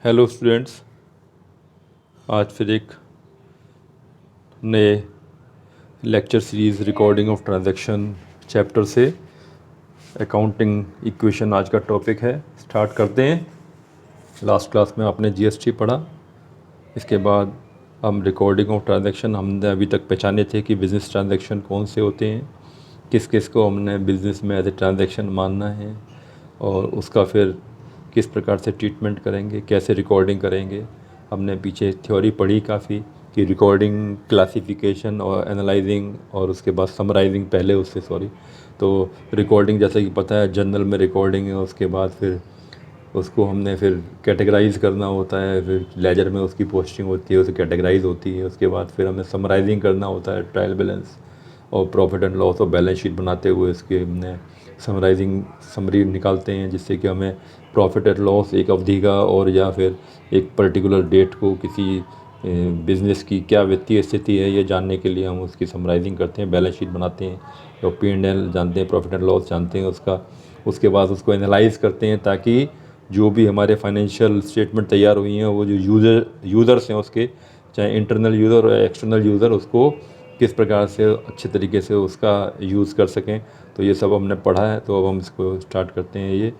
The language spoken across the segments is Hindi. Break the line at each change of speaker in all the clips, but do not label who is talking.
Hello students. आज फिर एक नए lecture series recording of transaction chapter से अकाउंटिंग इक्वेशन आज का टॉपिक है। स्टार्ट करते हैं। लास्ट क्लास में आपने जीएसटी पढ़ा, इसके बाद हम रिकॉर्डिंग ऑफ ट्रांजैक्शन हमने अभी तक पहचाने थे कि बिज़नेस ट्रांजैक्शन कौन से होते हैं, किस किस को हमने बिज़नेस में एज ए ट्रांजैक्शन मानना है और उसका फिर किस प्रकार से ट्रीटमेंट करेंगे, कैसे रिकॉर्डिंग करेंगे। हमने पीछे थ्योरी पढ़ी काफ़ी कि रिकॉर्डिंग, क्लासिफिकेशन और एनालाइजिंग और उसके बाद समराइजिंग पहले उससे तो रिकॉर्डिंग जैसे कि पता है जनरल में रिकॉर्डिंग है, उसके बाद फिर उसको हमने फिर कैटेगराइज करना होता है, फिर लेजर में उसकी पोस्टिंग होती है, उसे कैटेगराइज होती है। उसके बाद फिर हमें समराइजिंग करना होता है, ट्रायल बैलेंस और प्रॉफिट एंड लॉस और बैलेंस शीट बनाते हुए इसके हमने समराइजिंग समरी निकालते हैं, जिससे कि हमें प्रॉफिट एंड लॉस एक अवधि का और या फिर एक पर्टिकुलर डेट को किसी बिज़नेस की क्या वित्तीय स्थिति है ये जानने के लिए हम उसकी समराइजिंग करते हैं, बैलेंस शीट बनाते हैं और P&L जानते हैं, प्रॉफिट एंड लॉस जानते हैं उसका। उसके बाद उसको एनालाइज करते हैं ताकि जो भी हमारे फाइनेंशियल स्टेटमेंट तैयार हुई हैं वो जो यूज़र्स हैं उसके, चाहे इंटरनल यूज़र और एक्सटर्नल यूज़र, उसको किस प्रकार से अच्छे तरीके से उसका यूज़ कर सकें। तो ये सब हमने पढ़ा है। तो अब हम इसको स्टार्ट करते हैं। ये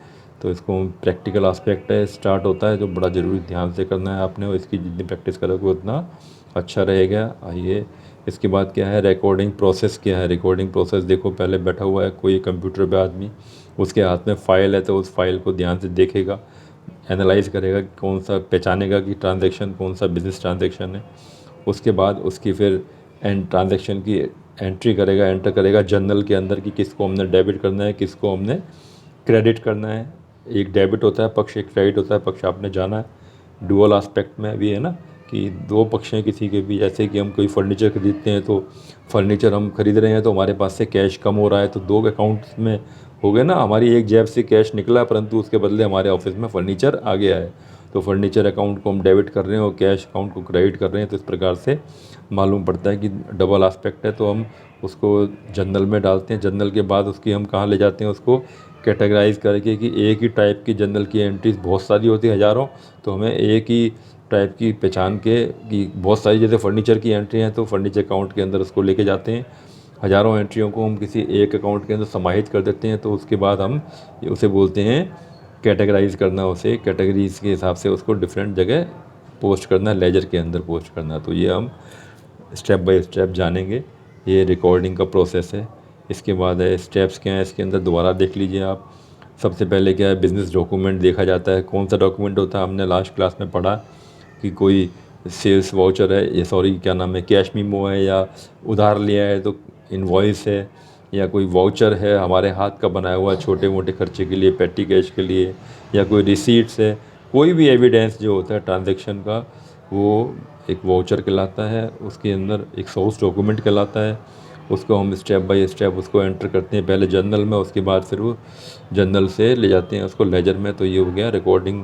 तो इसको प्रैक्टिकल आस्पेक्ट है, स्टार्ट होता है, जो बड़ा ज़रूरी ध्यान से करना है आपने और इसकी जितनी प्रैक्टिस करोगे उतना अच्छा रहेगा। आइए, इसके बाद क्या है, रिकॉर्डिंग प्रोसेस क्या है। रिकॉर्डिंग प्रोसेस देखो, पहले बैठा हुआ है कोई कंप्यूटर पे आदमी, उसके हाथ में फ़ाइल है तो उस फाइल को ध्यान से देखेगा, एनालाइज करेगा कौन सा, पहचानेगा कि ट्रांजैक्शन कौन सा बिज़नेस ट्रांजैक्शन है। उसके बाद उसकी फिर ट्रांजैक्शन की एंट्री करेगा, एंटर करेगा जर्नल के अंदर कि किसको हमने डेबिट करना है, किसको हमने क्रेडिट करना है। एक डेबिट होता है पक्ष, एक क्रेडिट होता है पक्ष, आपने जाना है। डुअल एस्पेक्ट में भी है ना कि दो पक्ष हैं किसी के भी। जैसे कि हम कोई फर्नीचर खरीदते हैं तो फर्नीचर हम खरीद रहे हैं तो हमारे पास से कैश कम हो रहा है तो दो अकाउंट्स में हो गए ना। हमारी एक जेब से कैश निकला परंतु उसके बदले हमारे ऑफिस में फर्नीचर आ गया है, तो फर्नीचर अकाउंट को हम डेबिट कर रहे हैं और कैश अकाउंट को क्रेडिट कर रहे हैं। तो इस प्रकार से मालूम पड़ता है कि डबल एस्पेक्ट है। तो हम उसको जर्नल में डालते हैं। जर्नल के बाद उसकी हम कहाँ ले जाते हैं, उसको कैटेगराइज करके कि एक ही टाइप की जर्नल की एंट्रीज बहुत सारी होती है, हज़ारों। तो हमें एक ही टाइप की पहचान के कि बहुत सारी, जैसे फर्नीचर की एंट्री हैं तो फर्नीचर अकाउंट के अंदर उसको लेके जाते हैं। हज़ारों एंट्रियों को हम किसी एक अकाउंट के अंदर समाहित कर देते हैं। तो उसके बाद हम उसे बोलते हैं कैटेगराइज करना, उसे कैटेगरीज के हिसाब से उसको डिफरेंट जगह पोस्ट करना, लेजर के अंदर पोस्ट करना। तो ये हम स्टेप बाय स्टेप जानेंगे। ये रिकॉर्डिंग का प्रोसेस है। इसके बाद है स्टेप्स क्या हैं इसके अंदर, दोबारा देख लीजिए आप। सबसे पहले क्या है, बिज़नेस डॉक्यूमेंट देखा जाता है। कौन सा डॉक्यूमेंट होता है, हमने लास्ट क्लास में पढ़ा कि कोई सेल्स वाउचर है, ये सॉरी क्या नाम है, कैश मीमो है, या उधार लिया है तो इनवॉइस है, या कोई वाउचर है हमारे हाथ का बनाया हुआ छोटे मोटे खर्चे के लिए, पेटी कैश के लिए, या कोई रिसीट्स है। कोई भी एविडेंस जो होता है ट्रांजैक्शन का वो एक वाउचर कहलाता है, उसके अंदर एक सोर्स डॉक्यूमेंट कहलाता है। उसको हम स्टेप बाय स्टेप उसको एंटर करते हैं, पहले जर्नल में, उसके बाद फिर वो जर्नल से ले जाते हैं उसको लेजर में। तो ये हो गया रिकॉर्डिंग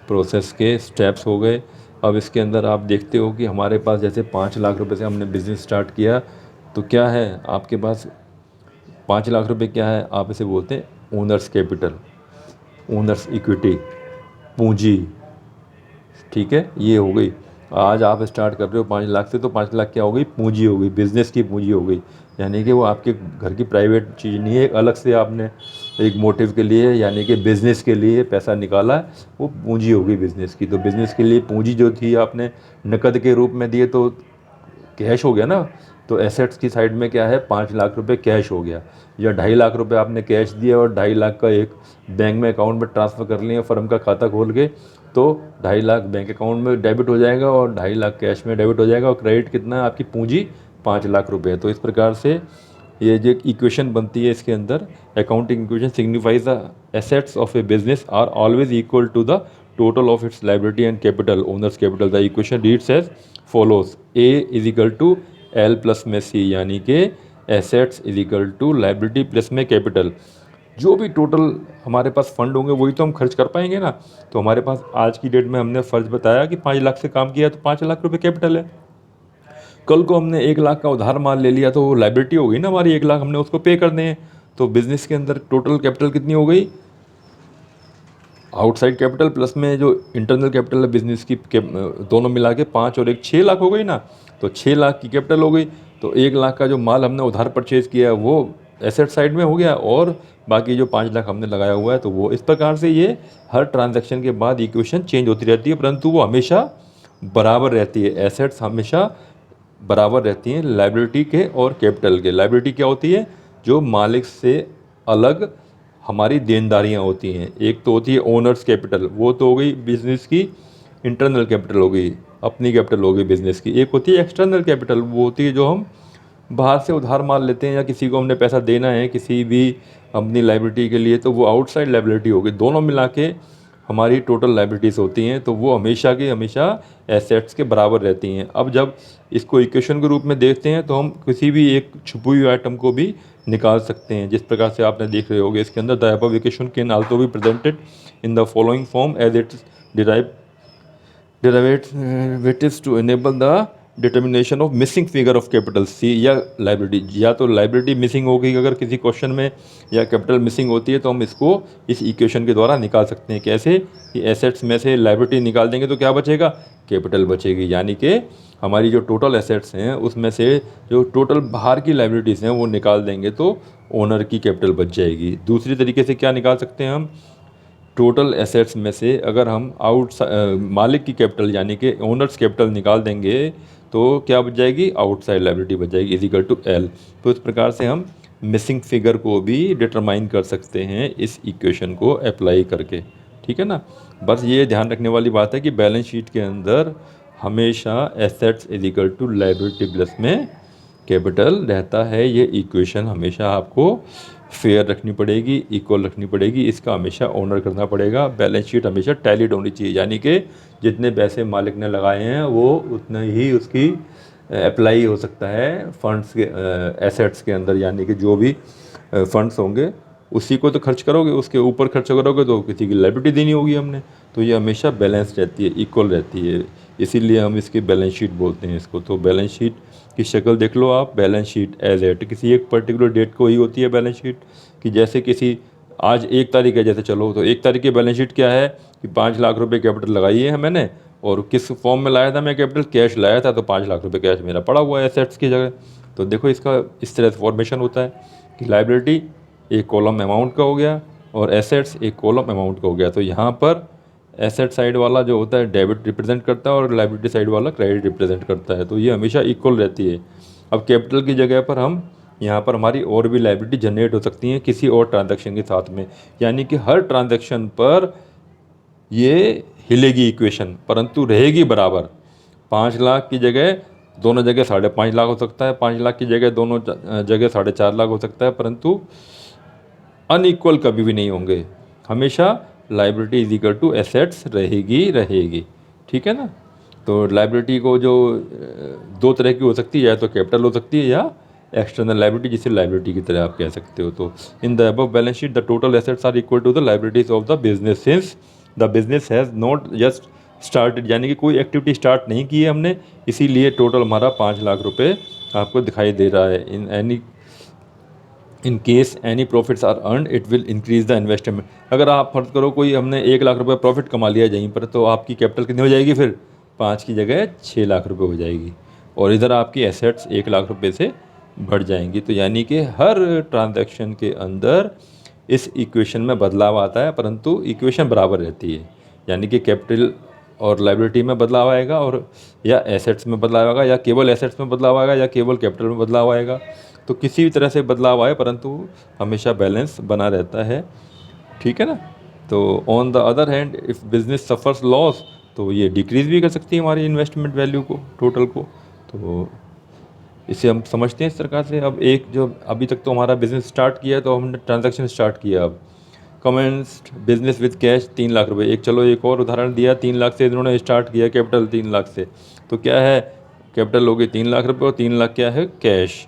प्रोसेस के स्टेप्स हो गए। अब इसके अंदर आप देखते हो कि हमारे पास जैसे 5 लाख रुपए से हमने बिज़नेस स्टार्ट किया, तो क्या है आपके पास 5 लाख रुपए, क्या है आप इसे बोलते हैं ओनर्स कैपिटल, ओनर्स इक्विटी, पूंजी। ठीक है, ये हो गई। आज आप स्टार्ट कर रहे हो 5 लाख से, तो 5 लाख क्या हो गई, पूंजी हो गई, बिज़नेस की पूंजी हो गई। यानी कि वो आपके घर की प्राइवेट चीज़ नहीं है, एक अलग से आपने एक मोटिव के लिए यानी कि बिज़नेस के लिए पैसा निकाला, वो पूंजी हो गई बिज़नेस की। तो बिज़नेस के लिए पूंजी जो थी आपने नकद के रूप में दिए तो कैश हो गया ना। तो एसेट्स की साइड में क्या है, 5 लाख रुपए कैश हो गया, या 2.5 लाख रुपए आपने कैश दिया और 2.5 लाख का एक बैंक में अकाउंट में ट्रांसफ़र कर लिए फर्म का खाता खोल के, तो 2.5 लाख बैंक अकाउंट में डेबिट हो जाएगा और 2.5 लाख कैश में डेबिट हो जाएगा। और क्रेडिट कितना है, आपकी पूंजी 5 लाख रुपये। तो इस प्रकार से ये जो इक्वेशन बनती है इसके अंदर, accounting equation signifies the assets of a business are always equal to the total of its liability and capital, owner's capital. The equation reads as follows: A is equal to L plus में C, यानी कि assets is equal to liability plus में capital। जो भी टोटल हमारे पास फंड होंगे वही तो हम खर्च कर पाएंगे ना। तो हमारे पास आज की डेट में हमने फ़र्ज बताया कि 5 लाख से काम किया तो 5 लाख रुपए कैपिटल है। कल को हमने 1 लाख का उधार माल ले लिया तो वो लाइबिलिटी हो गई ना हमारी, 1 लाख हमने उसको पे करने हैं। तो बिजनेस के अंदर टोटल कैपिटल कितनी हो गई, आउटसाइड कैपिटल प्लस में जो इंटरनल कैपिटल है बिजनेस की दोनों मिला के 5 और 1 6 लाख हो गई ना। तो 6 लाख की कैपिटल हो गई, तो 1 लाख का जो माल हमने उधार परचेज़ किया है वो एसेट साइड में हो गया, और बाकी जो 5 लाख हमने लगाया हुआ है तो वो। इस प्रकार से ये हर ट्रांजैक्शन के बाद इक्वेशन चेंज होती रहती है, परंतु वो हमेशा बराबर रहती है। एसेट्स हमेशा बराबर रहती हैं लाइबिलिटी के और कैपिटल के। लाइबिलिटी क्या होती है? जो मालिक से अलग हमारी देनदारियां होती हैं। एक तो होती है ओनर्स कैपिटल, वो तो हो गई बिजनेस की इंटरनल कैपिटल हो गई, अपनी कैपिटल हो गई बिजनेस की। एक होती है एक्सटर्नल कैपिटल, वो होती है जो हम बाहर से उधार माल लेते हैं या किसी को हमने पैसा देना है किसी भी अपनी लाइबिलिटी के लिए, तो वो आउटसाइड लाइबिलिटी होगी। दोनों मिला के हमारी टोटल लाइबिलिटीज़ होती हैं, तो वो हमेशा की हमेशा एसेट्स के बराबर रहती हैं। अब जब इसको इक्वेशन के रूप में देखते हैं तो हम किसी भी एक छुपी हुई आइटम को भी निकाल सकते हैं, जिस प्रकार से आपने देख रहे होगे इसके अंदर। The above equation can also be presented in the following form as its derivatives to enable the determination of missing figure of capital सी या लाइबिलिटी। या तो लाइबिलिटी मिसिंग हो गई अगर किसी क्वेश्चन में, या कैपिटल मिसिंग होती है, तो हम इसको इस इक्वेशन के द्वारा निकाल सकते हैं। कैसे? कि एसेट्स में से लाइबिलिटी निकाल देंगे तो क्या बचेगा? कैपिटल बचेगी। यानी कि हमारी जो टोटल एसेट्स हैं उसमें से जो टोटल बाहर की लाइबिलिटीज़ हैं वो निकाल देंगे तो ओनर की कैपिटल बच जाएगी। दूसरी तरीके से क्या निकाल सकते हैं हम? टोटल एसेट्स में से अगर हम मालिक की कैपिटल यानी कि ओनर्स कैपिटल निकाल देंगे तो क्या बच जाएगी? आउटसाइड लाइबिलिटी बच जाएगी इज इक्वल टू एल। तो इस प्रकार से हम मिसिंग फिगर को भी डिटरमाइन कर सकते हैं इस इक्वेशन को अप्लाई करके। ठीक है ना? बस ये ध्यान रखने वाली बात है कि बैलेंस शीट के अंदर हमेशा assets is equal to liability plus में कैपिटल रहता है। ये इक्वेशन हमेशा आपको फेयर रखनी पड़ेगी, इक्वल रखनी पड़ेगी, इसका हमेशा ऑनर करना पड़ेगा। बैलेंस शीट हमेशा टैलीड होनी चाहिए, यानी कि जितने पैसे मालिक ने लगाए हैं वो उतना ही उसकी अप्लाई हो सकता है फंड्स के एसेट्स के अंदर। यानी कि जो भी फंड्स होंगे उसी को तो खर्च करोगे, उसके ऊपर खर्च करोगे तो किसी की लायबिलिटी देनी होगी हमने। तो ये हमेशा बैलेंस रहती है, इक्वल रहती है, इसीलिए हम इसकी बैलेंस शीट बोलते हैं इसको। तो बैलेंस शीट की शक्ल देख लो आप, बैलेंस शीट एज एट किसी एक पर्टिकुलर डेट को ही होती है बैलेंस शीट। कि जैसे किसी आज 1 तारीख है, जैसे चलो तो 1 तारीख की बैलेंस शीट क्या है कि 5 लाख रुपए कैपिटल लगाई है मैंने, और किस फॉर्म में लाया था मैं कैपिटल? कैश लाया था, तो 5 लाख रुपए कैश मेरा पड़ा हुआ है एसेट्स की जगह। तो देखो इसका इस तरह से फॉर्मेशन होता है कि लाइबिलिटी एक कॉलम अमाउंट का हो गया और एसेट्स एक कॉलम अमाउंट का हो गया। तो यहाँ पर एसेट साइड वाला जो होता है डेबिट रिप्रेजेंट करता है और लाइबिलिटी साइड वाला क्रेडिट रिप्रेजेंट करता है। तो ये हमेशा इक्वल रहती है। अब कैपिटल की जगह पर हम यहाँ पर हमारी और भी लाइबिलिटी जनरेट हो सकती हैं किसी और ट्रांजैक्शन के साथ में, यानी कि हर ट्रांजैक्शन पर ये हिलेगी इक्वेशन, परंतु रहेगी बराबर। 5 लाख की जगह दोनों जगह 5.5 लाख हो सकता है, 5 लाख की जगह दोनों जगह 4.5 लाख हो सकता है, परंतु अनइक्वल कभी भी नहीं होंगे। हमेशा liability is equal to assets रहेगी। ठीक है ना? तो लाइबिलिटी को जो 2 तरह की हो सकती है, या तो कैपिटल हो सकती है या एक्सटर्नल लाइबिलिटी, जिसे लाइबिलिटी की तरह आप कह सकते हो। तो in the above balance sheet the total assets are equal to the liabilities of the business since the business has not just started, यानी कि कोई एक्टिविटी स्टार्ट नहीं की है हमने, इसीलिए टोटल हमारा 5 लाख रुपए आपको दिखाई दे रहा है। In case any profits are earn it will increase the investment. अगर आप फर्ज करो कोई हमने 1 लाख रुपए प्रॉफिट कमा लिया यहीं पर, तो आपकी कैपिटल कितनी हो जाएगी? फिर 5 की जगह 6 लाख रुपए हो जाएगी, और इधर आपकी एसेट्स 1 लाख रुपए से बढ़ जाएंगी। तो यानी कि हर ट्रांजैक्शन के अंदर इस इक्वेशन में बदलाव आता है, परंतु इक्वेशन बराबर रहती है। यानी कि कैपिटल और लाइबिलिटी में बदलाव आएगा, और या एसेट्स में बदलाव आएगा, या केवल एसेट्स में बदलाव आएगा, या केवल कैपिटल में बदलाव आएगा। तो किसी भी तरह से बदलाव आए, परंतु हमेशा बैलेंस बना रहता है। ठीक है ना? तो on the other hand if business suffers loss, तो ये डिक्रीज़ भी कर सकती है हमारी इन्वेस्टमेंट वैल्यू को, टोटल को। तो इसे हम समझते हैं इस प्रकार से। अब एक जो अभी तक तो हमारा बिज़नेस स्टार्ट किया है, तो हमने ट्रांजैक्शन स्टार्ट किया। अब commenced business with cash 3 lakh रुपए। एक और उदाहरण दिया, 3 लाख से इन्होंने स्टार्ट किया, कैपिटल 3 लाख से। तो क्या है? कैपिटल हो गई 3 लाख रुपए, और 3 लाख क्या है? Cash.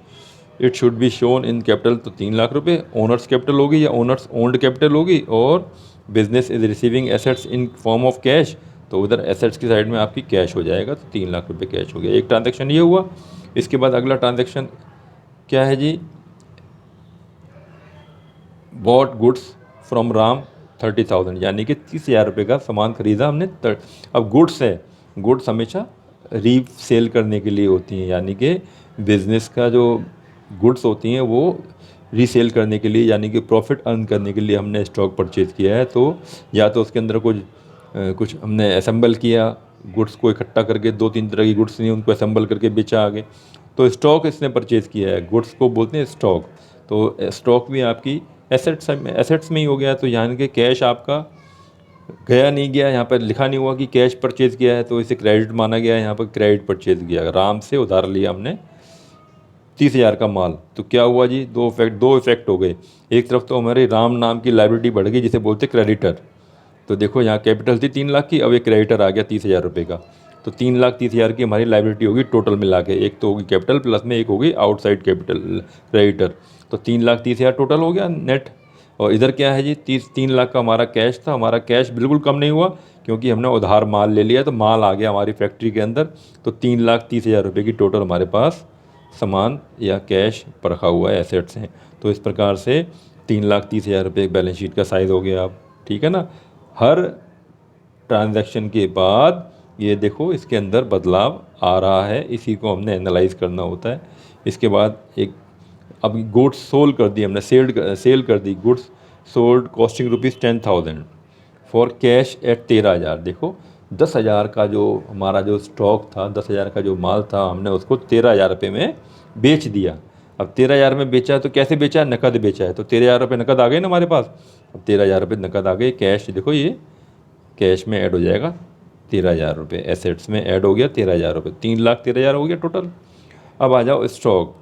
It should be shown in capital, तो 3 लाख रुपए ओनर्स कैपिटल होगी या ओनर्स ओन्ड कैपिटल होगी, और business is receiving assets in form of cash, तो उधर एसेट्स की साइड में आपकी कैश हो जाएगा। तो 3 लाख रुपए कैश हो गया। एक ट्रांजैक्शन ये हुआ। इसके बाद अगला ट्रांजैक्शन क्या है जी? बॉट गुड्स फ्रॉम राम 30,000 यानी कि 30,000 रुपये का सामान खरीदा हमने। अब गुड्स है, गुड्स हमेशा रीसेल करने के लिए होती हैं, यानी कि बिज़नेस का जो गुड्स होती हैं वो रीसेल करने के लिए, यानी कि प्रॉफिट अर्न करने के लिए हमने स्टॉक परचेज़ किया है। तो या तो उसके अंदर कुछ हमने असेंबल किया, गुड्स को इकट्ठा करके, 2-3 तरह की गुड्स नहीं उनको असेंबल करके बेचा आगे, तो स्टॉक इसने परचेज़ किया है। गुड्स को बोलते हैं स्टॉक। तो स्टॉक भी आपकी एसेट्स में ही हो गया। तो यानी कि कैश आपका गया नहीं गया, यहाँ पर लिखा नहीं हुआ कि कैश परचेज़ किया है, तो इसे क्रेडिट माना गया है, यहाँ पर क्रेडिट परचेज़ किया। राम से उधार लिया हमने 30,000 का माल, तो क्या हुआ जी, दो इफेक्ट हो गए। एक तरफ तो हमारे राम नाम की लायबिलिटी बढ़ गई, जिसे बोलते क्रेडिटर। तो देखो यहाँ कैपिटल थी 3 लाख की, अब एक क्रेडिटर आ गया 30,000 रुपये का। तो 3,30,000 की हमारी लायबिलिटी होगी टोटल मिला के। एक तो होगी कैपिटल प्लस में एक होगी आउटसाइड कैपिटल क्रेडिटर। तो 3,30,000 टोटल हो गया नेट। और इधर क्या है जी, 3 लाख का हमारा कैश था। हमारा कैश बिल्कुल कम नहीं हुआ, क्योंकि हमने उधार माल ले लिया, तो माल आ गया हमारी फैक्ट्री के अंदर। तो 3,30,000 रुपये की टोटल हमारे पास सामान या कैश पर रखा हुआ है, एसेट्स हैं। तो इस प्रकार से 3,30,000 रुपये बैलेंस शीट का साइज़ हो गया। आप ठीक है ना। हर ट्रांजैक्शन के बाद ये देखो इसके अंदर बदलाव आ रहा है, इसी को हमने एनालाइज करना होता है। इसके बाद एक अब गुड्स सोल्ड कर दी हमने, सेल कर दी। Goods sold costing ₹10,000 for cash at 13,000। देखो 10,000 का जो हमारा जो स्टॉक था, 10,000 का जो माल था, हमने उसको 13,000 रुपये में बेच दिया। अब 13,000 में बेचा तो कैसे बेचा है, नकद बेचा है। तो 13,000 रुपये नकद आ गए ना हमारे पास। अब 13,000 रुपये नकद आ गए। कैश देखो ये कैश में ऐड हो जाएगा 13,000 रुपये, एसेट्स में ऐड हो गया 13,000 रुपये, 3,13,000 हो गया टोटल। अब आ जाओ स्टॉक।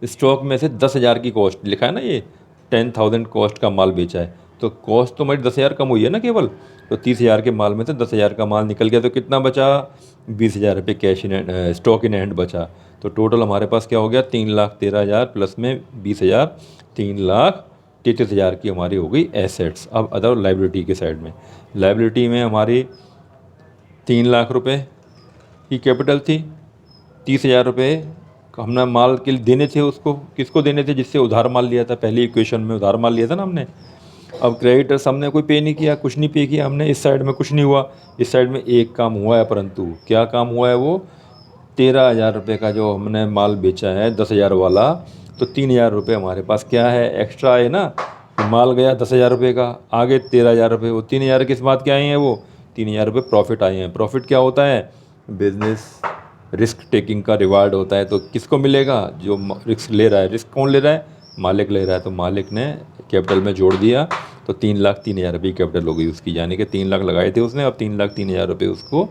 स्टॉक में से 10,000 की कॉस्ट लिखा है ना, ये 10,000 कॉस्ट का माल बेचा है। तो कॉस्ट तो हमारी 10,000 कम हुई है ना केवल। तो 30,000 के माल में से 10,000 का माल निकल गया, तो कितना बचा, 20,000 रुपये cash in stock in hand बचा। तो टोटल हमारे पास क्या हो गया, 3,13,000 प्लस में 20,000, 3,33,000 की हमारी हो गई एसेट्स। अब अदर लाइबिलिटी के साइड में, लाइबिलिटी में हमारी 3 लाख रुपए की कैपिटल थी। 30,000 रुपये हमने माल के लिए देने थे, उसको किसको देने थे, जिससे उधार माल लिया था। पहली इक्वेशन में उधार माल लिया था ना हमने। अब क्रेडिटर्स हमने कोई पे नहीं किया, कुछ नहीं पे किया हमने। इस साइड में कुछ नहीं हुआ, इस साइड में एक काम हुआ है, परंतु क्या काम हुआ है, वो 13,000 रुपये का जो हमने माल बेचा है 10,000 वाला, तो 3,000 रुपये हमारे पास क्या है, एक्स्ट्रा है ना। माल गया 10,000 रुपये का, आगे 13,000 रुपये, वो 3,000 किस बात के आए हैं, वो 3,000 रुपये प्रॉफिट आए हैं। प्रॉफिट क्या होता है, बिजनेस रिस्क टेकिंग का रिवार्ड होता है। तो किसको मिलेगा, जो रिस्क ले रहा है। रिस्क कौन ले रहा है, मालिक ले रहा है। तो मालिक ने कैपिटल में जोड़ दिया, तो 3,03,000 रुपये कैपिटल हो गई उसकी, यानी कि 3 लाख लगाए थे उसने, अब 3,03,000 रुपये उसको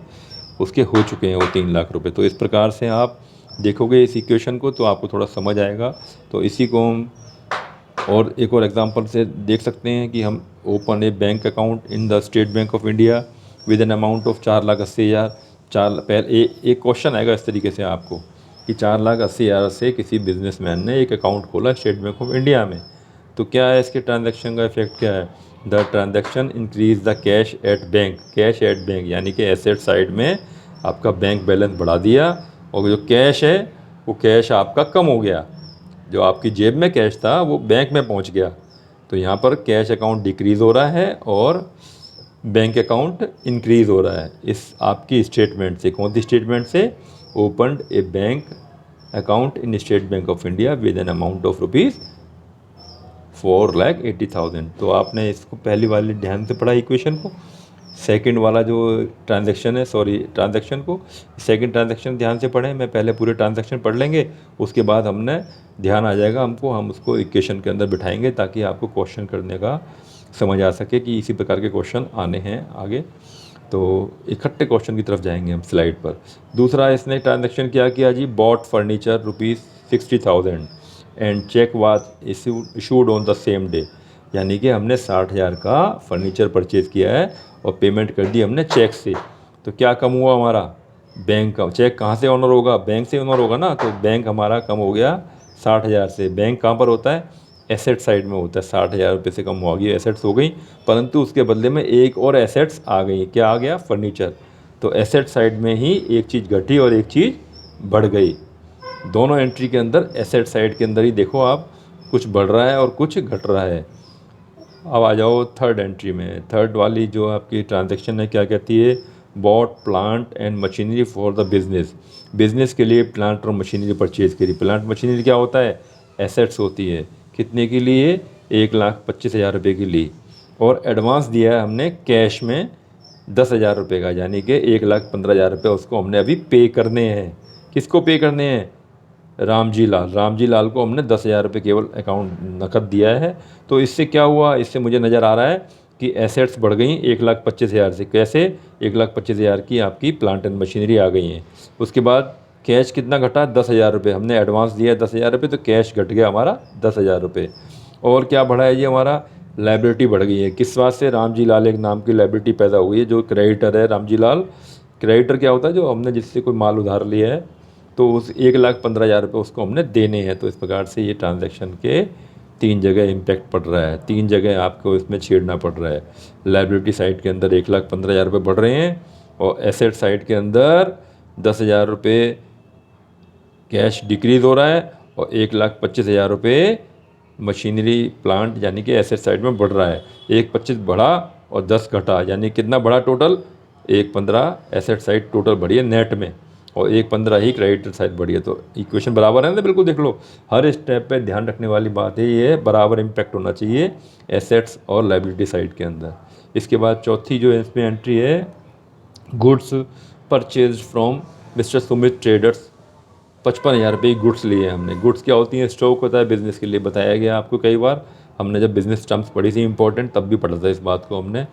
उसके हो चुके हैं वो 3 लाख रुपये। तो इस प्रकार से आप देखोगे इस इक्वेशन को तो आपको थोड़ा समझ आएगा। तो इसी को हम और एक और एग्जांपल से देख सकते हैं कि हम open A bank account in the state bank of India with an amount of 4,80,000। पहले एक क्वेश्चन आएगा इस तरीके से आपको कि 4,80,000 से किसी बिजनेसमैन ने एक अकाउंट खोला स्टेट बैंक ऑफ इंडिया में। तो क्या है इसके ट्रांजैक्शन का इफेक्ट क्या है, the transaction increase the cash at bank. Cash at bank यानी कि एसेट साइड में आपका बैंक बैलेंस बढ़ा दिया, और जो कैश है वो कैश आपका कम हो गया। जो आपकी जेब में कैश था वो बैंक में पहुंच गया। तो यहाँ पर कैश अकाउंट डिक्रीज़ हो रहा है और बैंक अकाउंट इंक्रीज़ हो रहा है इस आपकी स्टेटमेंट से। कौन सी स्टेटमेंट से, opened A bank account in state bank of India with an amount of ₹4,80,000। तो आपने इसको पहली वाली ध्यान से पढ़ा इक्वेशन को। सेकंड वाला जो ट्रांजैक्शन है, ट्रांजैक्शन को सेकंड ट्रांजैक्शन ध्यान से पढ़ें। मैं पहले पूरे ट्रांजैक्शन पढ़ लेंगे, उसके बाद हमने ध्यान आ जाएगा हमको, हम उसको इक्वेशन के अंदर बिठाएंगे ताकि आपको क्वेश्चन करने का समझ आ सके कि इसी प्रकार के क्वेश्चन आने हैं आगे। तो इकट्ठे क्वेश्चन की तरफ जाएंगे हम स्लाइड पर। दूसरा इसने ट्रांजैक्शन क्या किया जी, bought furniture ₹60,000 and cheque was issued on the same day. यानी कि हमने 60,000 का फर्नीचर परचेज़ किया है और पेमेंट कर दी हमने चेक से। तो क्या कम हुआ हमारा, बैंक का। चेक कहाँ से ऑनर होगा, बैंक से ऑनर होगा ना। तो बैंक हमारा कम हो गया 60,000 से। बैंक कहाँ पर होता है, एसेट साइड में होता है। 60,000 रुपये से कम हो गई, एसेट्स हो गई, परंतु उसके बदले में एक और एसेट्स आ गई। क्या आ गया, फर्नीचर। तो एसेट साइड में ही एक चीज़ घटी और एक चीज़ बढ़ गई। दोनों एंट्री के अंदर एसेट साइड के अंदर ही देखो आप, कुछ बढ़ रहा है और कुछ घट रहा है। अब आ जाओ थर्ड एंट्री में। थर्ड वाली जो आपकी ट्रांजैक्शन है क्या कहती है, bought plant and machinery for the business. Business के लिए प्लांट और मशीनरी परचेज करी। प्लांट मशीनरी क्या होता है, एसेट्स होती है। कितने के लिए, 1,25,000 रुपये की ली। और एडवांस दिया है हमने कैश में 10,000 रुपये का, यानी कि 1,15,000 रुपये उसको हमने अभी पे करने हैं। किसको पे करने हैं, राम जी लाल को हमने 10,000 रुपये केवल अकाउंट नकद दिया है। तो इससे क्या हुआ, इससे मुझे नज़र आ रहा है कि एसेट्स बढ़ गई 1,25,000 से। कैसे, 1,25,000 की आपकी प्लांट एंड मशीनरी आ गई हैं। उसके बाद कैश कितना घटा, 10,000 रुपये। हमने एडवांस दिया 10,000 रुपये, तो कैश घट गया हमारा 10,000 रुपये। और क्या बढ़ा है, ये हमारा लाइबिलिटी बढ़ गई है। किस बात से, राम जी लाल एक नाम की लाइबिलिटी पैदा हुई है, जो क्रेडिटर है राम जी लाल। क्रेडिटर क्या होता है, जो हमने जिससे कोई माल उधार लिया है तो उस 1,15,000 रुपये उसको हमने देने हैं। तो इस प्रकार से ये ट्रांजैक्शन के 3 जगह इम्पैक्ट पड़ रहा है, 3 जगह आपको इसमें छेड़ना पड़ रहा है। लाइबिलिटी साइड के अंदर 1,15,000 रुपये बढ़ रहे हैं, और एसेट साइड के अंदर 10,000 रुपये कैश डिक्रीज़ हो रहा है, और 1,25,000 रुपये मशीनरी प्लांट यानी कि एसेट साइड में बढ़ रहा है। 1,25 बढ़ा और 10 घटा, यानी कितना बढ़ा टोटल, 1,15 एसेट साइड टोटल बढ़ी है नेट में, और 1,15 ही क्रेडिटर साइड बढ़ी है। तो इक्वेशन बराबर है ना, बिल्कुल देख लो। हर स्टेप पे ध्यान रखने वाली बात है, ये बराबर इम्पैक्ट होना चाहिए एसेट्स और लाइबिलिटी साइड के अंदर। इसके बाद चौथी जो इसमें एंट्री है, goods purchase from mister Sumit traders. 55,000 रुपये की गुड्स लिए हैं हमने। गुड्स क्या होती हैं, स्टॉक होता है बिज़नेस के लिए, बताया गया आपको कई बार। हमने जब बिज़नेस टर्म्स पढ़ी थी इंपॉर्टेंट, तब भी पढ़ा था इस बात को हमने।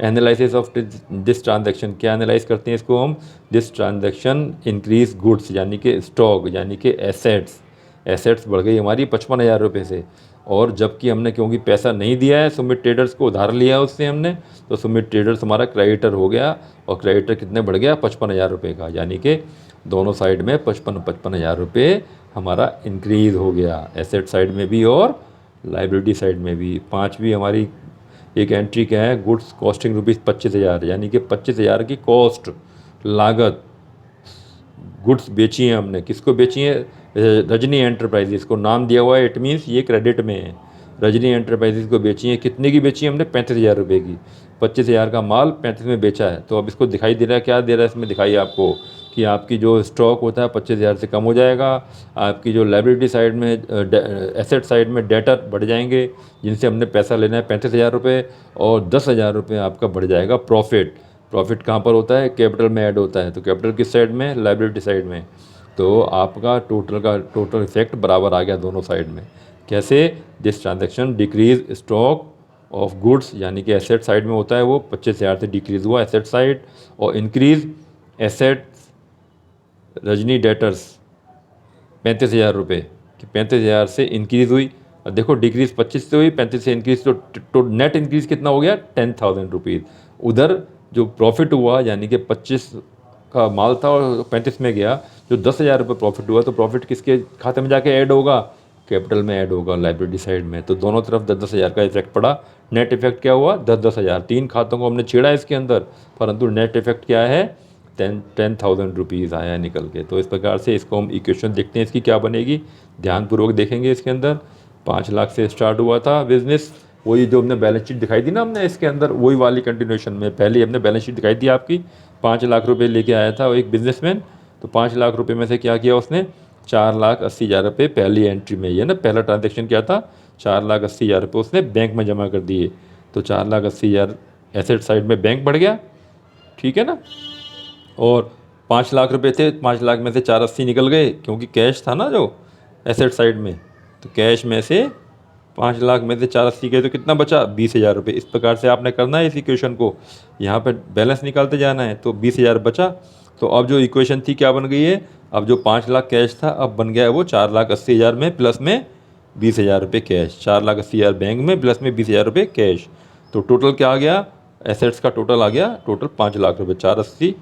एनालिसिस ऑफ दिस ट्रांजैक्शन, क्या एनालाइज करते हैं इसको हम, दिस ट्रांजैक्शन इंक्रीज गुड्स यानी कि स्टॉक यानी कि एसेट्स। एसेट्स बढ़ गई हमारी 55,000 रुपये से। और जबकि हमने क्योंकि पैसा नहीं दिया है सुमित ट्रेडर्स को, उधार लिया है उससे हमने, तो सुमित ट्रेडर्स हमारा क्रेडिटर हो गया। और क्रेडिटर कितने बढ़ गया, 55,000 रुपये का, यानी कि दोनों साइड में 55,000 रुपये हमारा इंक्रीज़ हो गया, एसेट साइड में भी और लाइबिलिटी साइड में भी। पाँचवीं हमारी एक एंट्री क्या है, गुड्स कॉस्टिंग रुपीज़ 25,000, यानी कि 25,000 की कॉस्ट लागत गुड्स बेची है हमने। किसको बेची है, रजनी एंटरप्राइजेस को नाम दिया हुआ है, इट मीन्स ये क्रेडिट में है। रजनी एंटरप्राइजेस को बेची है, कितने की बेची है हमने, 35,000 रुपये की। 25,000 का माल 35 में बेचा है। तो अब इसको दिखाई दे रहा है, क्या दे रहा है इसमें, दिखाई आपको कि आपकी जो स्टॉक होता है 25,000 से कम हो जाएगा। आपकी जो लाइबिलिटी साइड में, एसेट साइड में डेटर बढ़ जाएंगे, जिनसे हमने पैसा लेना है 35,000 रुपये, और 10,000 रुपये आपका बढ़ जाएगा प्रॉफिट। प्रॉफिट कहाँ पर होता है, कैपिटल में ऐड होता है। तो कैपिटल किस साइड में, लाइबिलिटी साइड में। तो आपका टोटल इफेक्ट बराबर आ गया दोनों साइड में। कैसे, this transaction decrease stock of goods, यानी कि एसेट साइड में होता है वो 25,000 से डिक्रीज़ हुआ एसेट साइड, और इंक्रीज एसेट रजनी डेटर्स 35,000 रुपये कि 35,000 से इंक्रीज़ हुई। और देखो डिक्रीज़ 25 से हुई, 35 से इंक्रीज़, तो नेट इंक्रीज़ कितना हो गया, 10,000 रुपीज़। उधर जो प्रॉफिट हुआ यानी कि 25 का माल था और 35 में गया, जो 10,000 रुपये प्रॉफिट हुआ, तो प्रॉफिट किसके खाते में जाके ऐड होगा, कैपिटल में ऐड होगा लाइबिलिटी साइड में। तो दोनों तरफ 10,000 का इफेक्ट पड़ा। नेट इफेक्ट क्या हुआ, 10,000। 3 खातों को हमने छेड़ा इसके अंदर, परंतु नेट इफेक्ट क्या है, 10,000 रुपीज़ आया निकल के। तो इस प्रकार से इसको हम इक्वेशन देखते हैं, इसकी क्या बनेगी, ध्यानपूर्वक देखेंगे। इसके अंदर 5 लाख से स्टार्ट हुआ था बिजनेस, वही जो हमने बैलेंस शीट दिखाई दी ना हमने, इसके अंदर वही वाली कंटिन्यूएशन में पहले हमने बैलेंस शीट दिखाई दी आपकी। 5 लाख रुपए लेके आया था वो एक बिजनेसमैन। तो 5 लाख रुपए में से क्या किया उसने, 4,80,000 रुपये पहली एंट्री में, ये ना पहला ट्रांजेक्शन क्या था, 4,80,000 रुपये उसने बैंक में जमा कर दिए। तो 4,80,000 एसेट साइड में बैंक बढ़ गया, ठीक है ना। और 5 लाख रुपए थे, 5 लाख में से 4,80 निकल गए, क्योंकि कैश था ना जो एसेट साइड में। तो कैश में से 5 लाख में से 4,80 गए, तो कितना बचा, 20,000 रुपये। इस प्रकार से आपने करना है इस इक्वेशन को, यहाँ पे बैलेंस निकालते जाना है। तो 20,000 बचा। तो अब जो इक्वेशन थी क्या बन गई है, अब जो 5 लाख कैश था अब बन गया है वो 4,80,000 में प्लस में 20,000 रुपये कैश। 4,80,000 बैंक में प्लस में 20,000 रुपये कैश। तो टोटल क्या आ गया, एसेट्स का टोटल आ गया टोटल 5 लाख रुपये। 4,80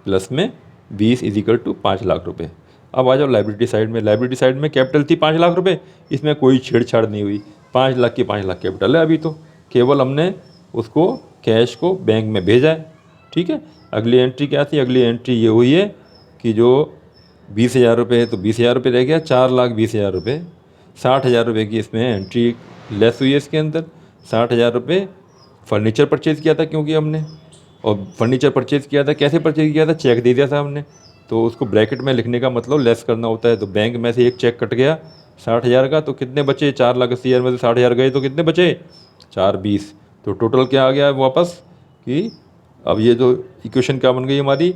प्लस में 20 इजिकल टू 5 लाख रुपये। अब आ जाओ लाइबिलिटी साइड में। लाइबिलिटी साइड में कैपिटल थी 5 लाख रुपये, इसमें कोई छेड़छाड़ नहीं हुई। 5 लाख की 5 लाख कैपिटल है अभी, तो केवल हमने उसको कैश को बैंक में भेजा है, ठीक है। अगली एंट्री क्या थी, अगली एंट्री ये हुई है कि जो 20,000 रुपये है तो 20,000 रुपये रह गया, 4,20,000 रुपये। 60,000 रुपये की इसमें एंट्री लेस हुई है इसके अंदर। 60,000 रुपये फर्नीचर परचेज़ किया था क्योंकि हमने, और फर्नीचर परचेज़ किया था, कैसे परचेज़ किया था, चेक दे दिया था हमने, तो उसको ब्रैकेट में लिखने का मतलब लेस करना होता है। तो बैंक में से एक चेक कट गया 60,000 का, तो कितने बचे, 4,80,000 में से 60,000 गए तो कितने बचे, 420। तो टोटल क्या आ गया वापस कि अब ये जो इक्वेशन क्या बन गई हमारी,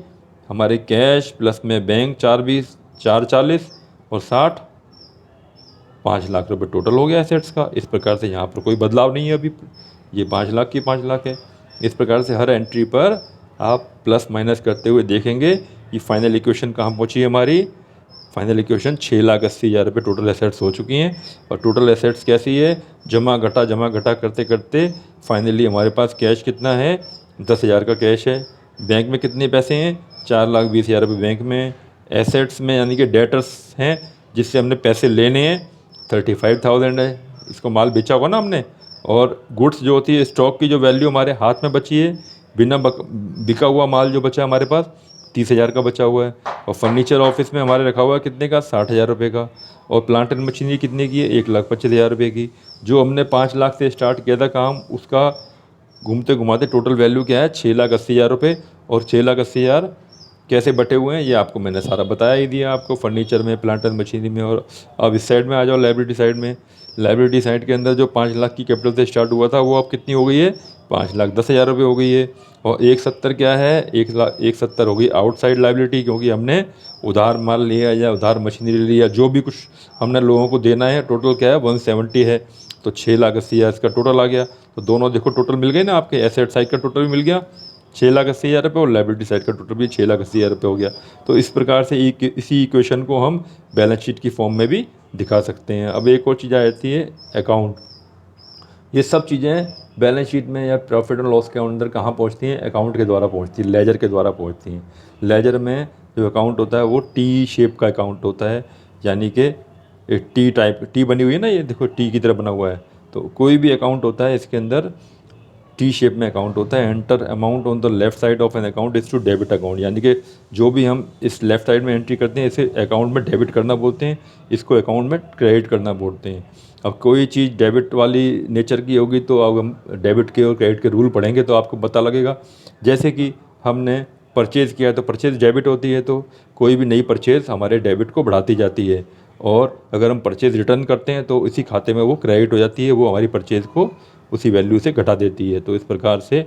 हमारे कैश प्लस में बैंक 420, 440 और 60, 5 लाख रुपए टोटल हो गया एसेट्स का। इस प्रकार से यहाँ पर कोई बदलाव नहीं है अभी, ये 5 लाख की 5 लाख है। इस प्रकार से हर एंट्री पर आप प्लस माइनस करते हुए देखेंगे कि फाइनल इक्वेशन कहाँ पहुँची है हमारी। फाइनल इक्वेशन 6,80,000 रुपये टोटल एसेट्स हो चुकी हैं। और टोटल एसेट्स कैसी है, जमा घटा करते करते फाइनली हमारे पास कैश कितना है, 10,000 का कैश है। बैंक में कितने पैसे हैं, 4,20,000 रुपये बैंक में। एसेट्स में यानी कि डेटर्स हैं जिससे हमने पैसे लेने हैं, 35,000 है, इसको माल बेचा होगा ना हमने। और गुड्स जो होती है, स्टॉक की जो वैल्यू हमारे हाथ में बची है, बिना बिका हुआ माल जो बचा है हमारे पास, 30,000 का बचा हुआ है। और फर्नीचर ऑफिस में हमारे रखा हुआ है कितने का, 60,000 रुपये का। और प्लांट एंड मशीनरी कितने की है, 1,25,000 रुपये की। जो हमने 5 लाख से स्टार्ट किया था काम, उसका घूमते घुमाते टोटल वैल्यू क्या है, 6,80,000 रुपये। और 6,80,000 कैसे बटे हुए हैं ये आपको मैंने सारा बताया ही दिया आपको, फर्नीचर में, प्लांट एंड मशीनरी में। और अब इस साइड में आ जाओ, लाइबिलिटी साइड में। लाइबिलिटी साइड के अंदर जो 5 लाख की कैपिटल से स्टार्ट हुआ था वो अब कितनी हो गई है, 5,10,000 रुपये हो गई है। और 1,70 क्या है, 1,70 हो गई आउटसाइड लाइबिलिटी, क्योंकि हमने उधार माल लिया या उधार मशीनरी लिया, जो भी कुछ हमने लोगों को देना है, टोटल क्या है 170 है। तो 6,80,000 इसका टोटल आ गया। तो दोनों देखो टोटल मिल गए ना आपके, एसेट साइड का टोटल भी मिल गया 6,80,000 रुपये, और लाइबिलिटी साइड का टोटल भी 6,80,000 रुपये हो गया। तो इस प्रकार से इसी इक्वेशन को हम बैलेंस शीट की फॉर्म में भी दिखा सकते हैं। अब एक और चीज़ आ जाती है अकाउंट। ये सब चीज़ें बैलेंस शीट में या प्रॉफिट एंड लॉस के अंदर कहाँ पहुँचती हैं, अकाउंट के द्वारा पहुँचती है, लेजर के द्वारा पहुँचती हैं। लेजर में जो अकाउंट होता है वो टी शेप का अकाउंट होता है, यानी कि एक टी टाइप, टी बनी हुई है ना, ये देखो टी की तरह बना हुआ है। तो कोई भी अकाउंट होता है इसके अंदर टी शेप में अकाउंट होता है। Enter amount on the left side of an account is to debit account, यानी कि जो भी हम इस लेफ्ट साइड में एंट्री करते हैं इसे अकाउंट में डेबिट करना बोलते हैं, इसको अकाउंट में क्रेडिट करना बोलते हैं। अब कोई चीज़ डेबिट वाली नेचर की होगी तो अब हम डेबिट के और क्रेडिट के रूल पढ़ेंगे तो आपको पता लगेगा। जैसे कि हमने परचेज़ किया तो परचेज़ डेबिट होती है, तो कोई भी नई परचेज़ हमारे डेबिट को बढ़ाती जाती है। और अगर हम परचेज़ रिटर्न करते हैं तो इसी खाते में वो क्रेडिट हो जाती है, वो हमारी परचेज़ को उसी वैल्यू से घटा देती है। तो इस प्रकार से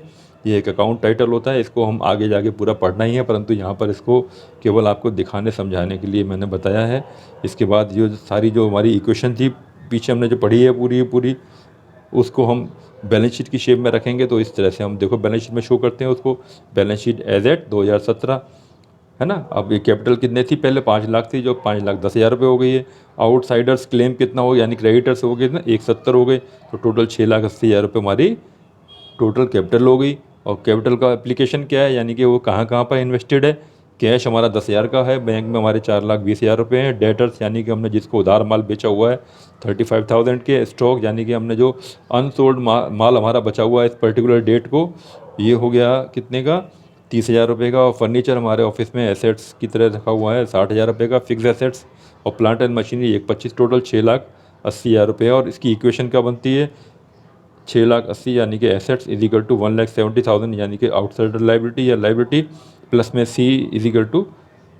ये एक अकाउंट टाइटल होता है, इसको हम आगे जाके पूरा पढ़ना ही है, परंतु यहाँ पर इसको केवल आपको दिखाने समझाने के लिए मैंने बताया है। इसके बाद ये सारी जो हमारी इक्वेशन थी पीछे हमने जो पढ़ी है पूरी उसको हम बैलेंस शीट की शेप में रखेंगे। तो इस तरह से हम देखो बैलेंस शीट में शो करते हैं उसको, बैलेंस शीट एज एट 2017 है ना। अब ये कैपिटल कितने थी, पहले 5 लाख थी, जो 5,10,000 रुपये हो गई है। आउटसाइडर्स क्लेम कितना हो गया, यानी क्रेडिटर्स हो गए ना 170 हो गए, तो टोटल 6,80,000 रुपये हमारी टोटल कैपिटल हो गई। और कैपिटल का एप्लीकेशन क्या है, यानी कि वो कहाँ कहाँ पर इन्वेस्टेड है। कैश हमारा 10,000 का है, बैंक में हमारे 4,20,000 रुपये हैं। डेटर्स यानी कि हमने जिसको उधार माल बेचा हुआ है 35,000 के। स्टॉक यानी कि हमने जो अनसोल्ड माल हमारा बचा हुआ है इस पर्टिकुलर डेट को, ये हो गया कितने का, 30,000 रुपये का। और फर्नीचर हमारे ऑफिस में एसेट्स की तरह रखा हुआ है 60,000 रुपये का फिक्स एसेट्स। और प्लांट एंड मशीनरी 125, टोटल 6,80,000 रुपये। और इसकी इक्वेशन क्या बनती है, 6,80,000 यानी कि एसेट्स इज इक्वल टू 1,70,000 यानी कि आउटसाइडर लाइबिलिटी या लाइबिलिटी, प्लस में सी इज इक्वल टू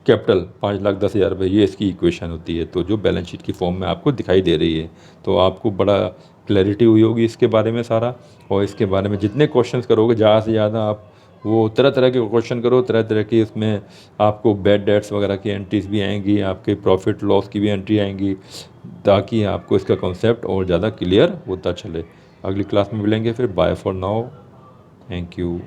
कैपिटल 5,10,000 रुपये, ये इसकी इक्वेशन होती है। तो जो बैलेंस शीट की फॉर्म में आपको दिखाई दे रही है, तो आपको बड़ा क्लैरिटी हुई होगी इसके बारे में सारा। और इसके बारे में जितने क्वेश्चंस करोगे ज़्यादा से ज़्यादा आप वो तरह तरह के क्वेश्चन करो, तरह तरह की उसमें आपको बैड डेट्स वगैरह की एंट्रीज भी आएंगी, आपके प्रॉफिट लॉस की भी एंट्री आएंगी, ताकि आपको इसका कॉन्सेप्ट और ज़्यादा क्लियर होता चले। अगली क्लास में मिलेंगे फिर। Bye for now, thank you.